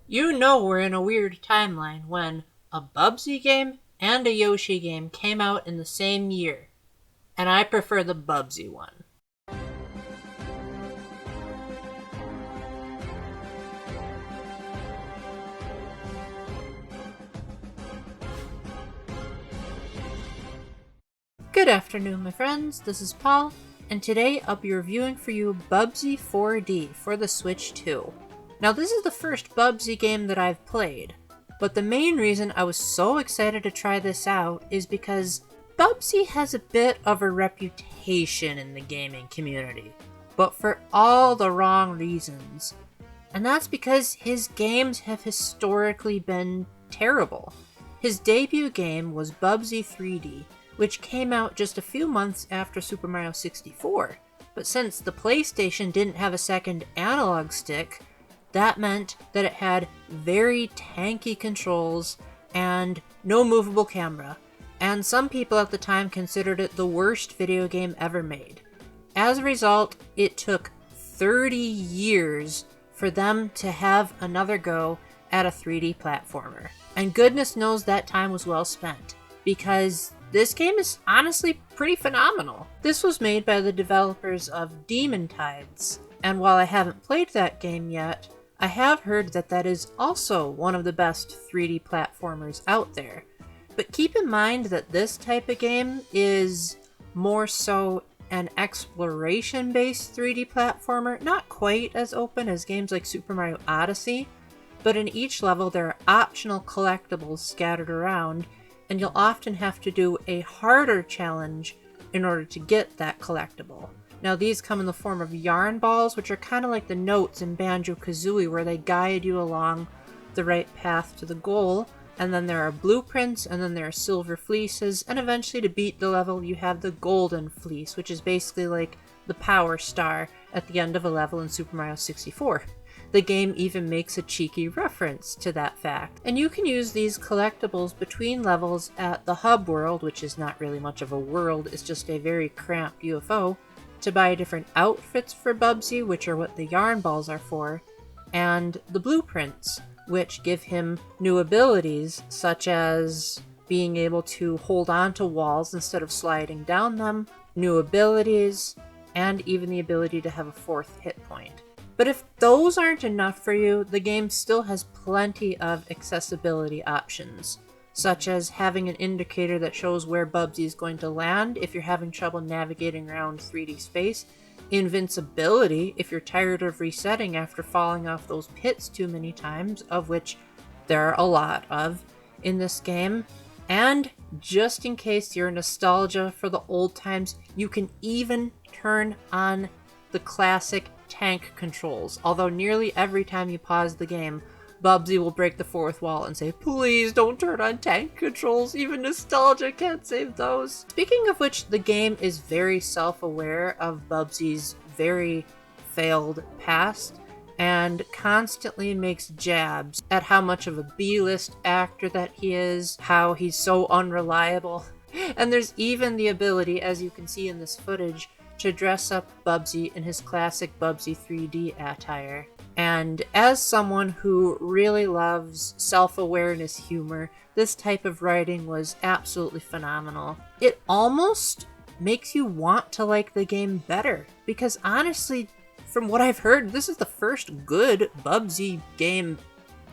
You know we're in a weird timeline when a Bubsy game and a Yoshi game came out in the same year, and I prefer the Bubsy one. Good afternoon, my friends. This is Paul, and today I'll be reviewing for you Bubsy 4D for the Switch 2. Now, this is the first Bubsy game that I've played, but the main reason I was so excited to try this out is because Bubsy has a bit of a reputation in the gaming community, but for all the wrong reasons. And that's because his games have historically been terrible. His debut game was Bubsy 3D, which came out just a few months after Super Mario 64. But since the PlayStation didn't have a second analog stick, that meant that it had very tanky controls and no movable camera, and some people at the time considered it the worst video game ever made. As a result, it took 30 years for them to have another go at a 3D platformer. And goodness knows that time was well spent, because this game is honestly pretty phenomenal. This was made by the developers of Demon Tides, and while I haven't played that game yet, I have heard that that is also one of the best 3D platformers out there. But keep in mind that this type of game is more so an exploration-based 3D platformer, not quite as open as games like Super Mario Odyssey, but in each level there are optional collectibles scattered around, and you'll often have to do a harder challenge in order to get that collectible. Now, these come in the form of yarn balls, which are kind of like the notes in Banjo-Kazooie, where they guide you along the right path to the goal. And then there are blueprints, and then there are silver fleeces, and eventually to beat the level you have the golden fleece, which is basically like the power star at the end of a level in Super Mario 64. The game even makes a cheeky reference to that fact. And you can use these collectibles between levels at the hub world, which is not really much of a world, it's just a very cramped UFO, to buy different outfits for Bubsy, which are what the yarn balls are for, and the blueprints, which give him new abilities, such as being able to hold on to walls instead of sliding down them, new abilities, and even the ability to have a fourth hit point. But if those aren't enough for you, the game still has plenty of accessibility options, such as having an indicator that shows where Bubsy is going to land if you're having trouble navigating around 3D space, invincibility if you're tired of resetting after falling off those pits too many times, of which there are a lot of in this game, and just in case you're nostalgia for the old times, you can even turn on the classic tank controls, although nearly every time you pause the game, Bubsy will break the fourth wall and say, "Please don't turn on tank controls, even nostalgia can't save those." Speaking of which, the game is very self-aware of Bubsy's very failed past, and constantly makes jabs at how much of a B-list actor that he is, how he's so unreliable. And there's even the ability, as you can see in this footage, to dress up Bubsy in his classic Bubsy 3D attire. And as someone who really loves self-awareness humor, this type of writing was absolutely phenomenal. It almost makes you want to like the game better, because honestly, from what I've heard, this is the first good Bubsy game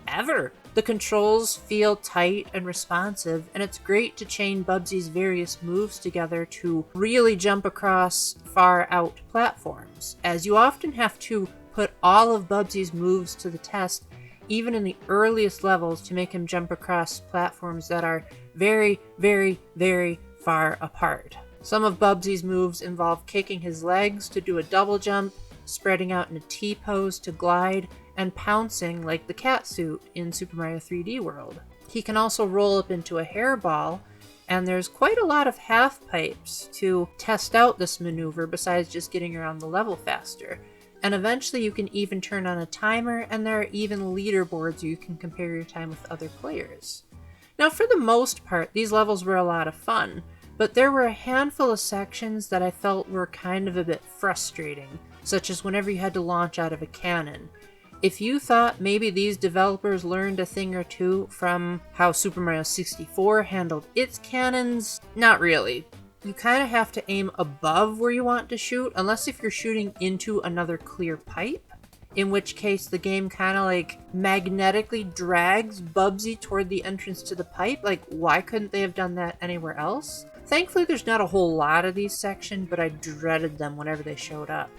ever. The controls feel tight and responsive, and it's great to chain Bubsy's various moves together to really jump across far out platforms, as you often have to put all of Bubsy's moves to the test, even in the earliest levels, to make him jump across platforms that are very, very, very far apart. Some of Bubsy's moves involve kicking his legs to do a double jump, spreading out in a T-pose to glide, and pouncing like the cat suit in Super Mario 3D World. He can also roll up into a hairball, and there's quite a lot of half pipes to test out this maneuver besides just getting around the level faster. And eventually you can even turn on a timer, and there are even leaderboards where you can compare your time with other players. Now, for the most part, these levels were a lot of fun, but there were a handful of sections that I felt were kind of a bit frustrating, such as whenever you had to launch out of a cannon. If you thought maybe these developers learned a thing or two from how Super Mario 64 handled its cannons, not really. You kind of have to aim above where you want to shoot, unless if you're shooting into another clear pipe, in which case the game kind of like magnetically drags Bubsy toward the entrance to the pipe. Like, why couldn't they have done that anywhere else? Thankfully, there's not a whole lot of these sections, but I dreaded them whenever they showed up.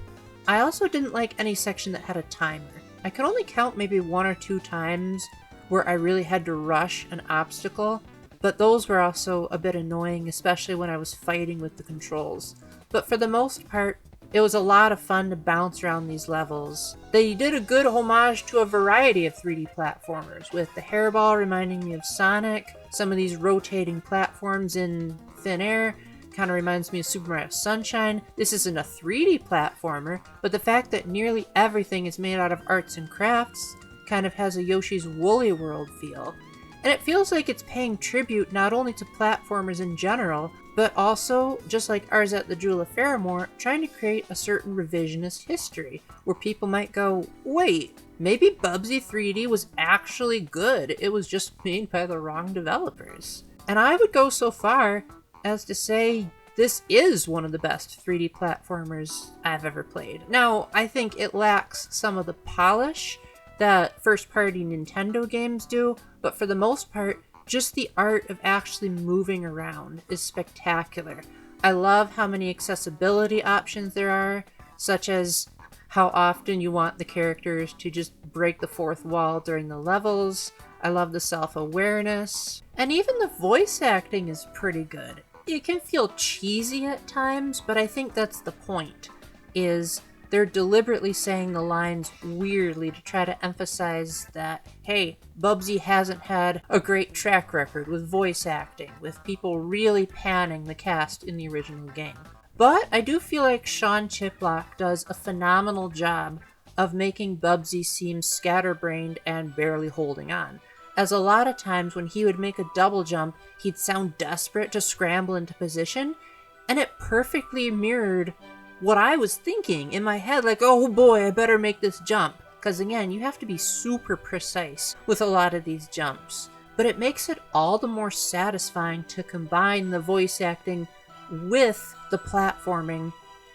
I also didn't like any section that had a timer. I could only count maybe 1 or 2 times where I really had to rush an obstacle, but those were also a bit annoying, especially when I was fighting with the controls. But for the most part, it was a lot of fun to bounce around these levels. They did a good homage to a variety of 3D platformers, with the hairball reminding me of Sonic, some of these rotating platforms in thin air kind of reminds me of Super Mario Sunshine. This isn't a 3D platformer, but the fact that nearly everything is made out of arts and crafts kind of has a Yoshi's Woolly World feel. And it feels like it's paying tribute not only to platformers in general, but also, just like ours at the Jewel of Fairmore, trying to create a certain revisionist history, where people might go, wait, maybe Bubsy 3D was actually good, it was just made by the wrong developers. And I would go so far as to say this is one of the best 3D platformers I've ever played. Now, I think it lacks some of the polish that first-party Nintendo games do, but for the most part, just the art of actually moving around is spectacular. I love how many accessibility options there are, such as how often you want the characters to just break the fourth wall during the levels. I love the self-awareness, and even the voice acting is pretty good. It can feel cheesy at times, but I think that's the point, is they're deliberately saying the lines weirdly to try to emphasize that, hey, Bubsy hasn't had a great track record with voice acting, with people really panning the cast in the original game. But I do feel like Sean Chiplock does a phenomenal job of making Bubsy seem scatterbrained and barely holding on, as a lot of times when he would make a double jump, he'd sound desperate to scramble into position, and it perfectly mirrored what I was thinking in my head, like, oh boy, I better make this jump. Because again, you have to be super precise with a lot of these jumps. But it makes it all the more satisfying to combine the voice acting with the platforming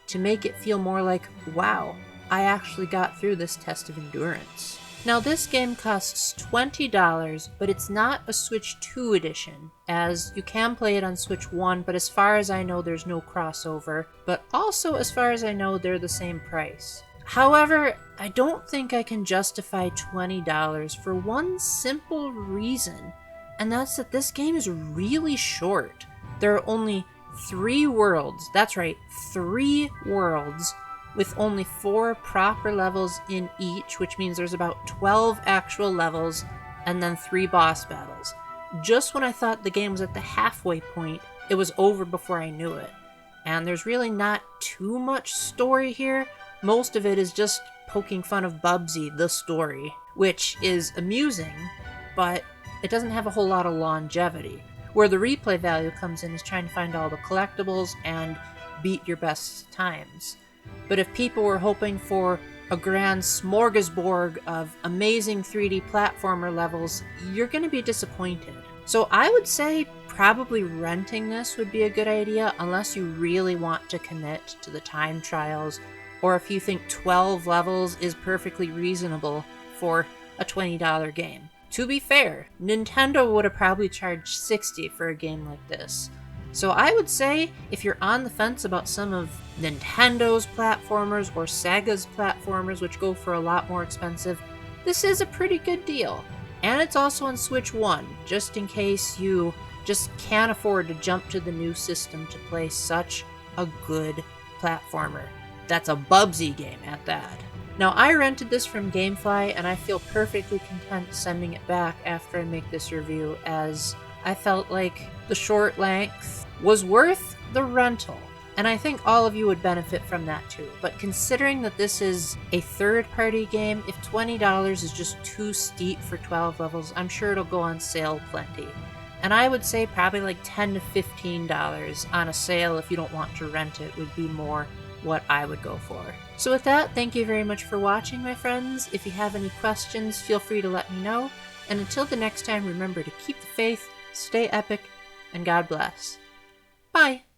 to make it feel more like, wow, I actually got through this test of endurance. Now this game costs $20, but it's not a Switch 2 edition, as you can play it on Switch 1, but as far as I know there's no crossover, but also as far as I know they're the same price. However, I don't think I can justify $20 for one simple reason, and that's that this game is really short. There are only 3 worlds, that's right, 3 worlds, with only 4 proper levels in each, which means there's about 12 actual levels, and then 3 boss battles. Just when I thought the game was at the halfway point, it was over before I knew it. And there's really not too much story here. Most of it is just poking fun of Bubsy, the story, which is amusing, but it doesn't have a whole lot of longevity. Where the replay value comes in is trying to find all the collectibles and beat your best times. But if people were hoping for a grand smorgasbord of amazing 3D platformer levels, you're going to be disappointed. So I would say probably renting this would be a good idea, unless you really want to commit to the time trials, or if you think 12 levels is perfectly reasonable for a $20 game. To be fair, Nintendo would have probably charged $60 for a game like this. So I would say, if you're on the fence about some of Nintendo's platformers or Sega's platformers, which go for a lot more expensive, this is a pretty good deal. And it's also on Switch 1, just in case you just can't afford to jump to the new system to play such a good platformer. That's a Bubsy game at that. Now, I rented this from Gamefly, and I feel perfectly content sending it back after I make this review, as I felt like the short length was worth the rental. And I think all of you would benefit from that too. But considering that this is a third-party game, if $20 is just too steep for 12 levels, I'm sure it'll go on sale plenty. And I would say probably like $10 to $15 on a sale if you don't want to rent it would be more what I would go for. So with that, thank you very much for watching, my friends. If you have any questions, feel free to let me know. And until the next time, remember to keep the faith, stay epic, and God bless. Bye!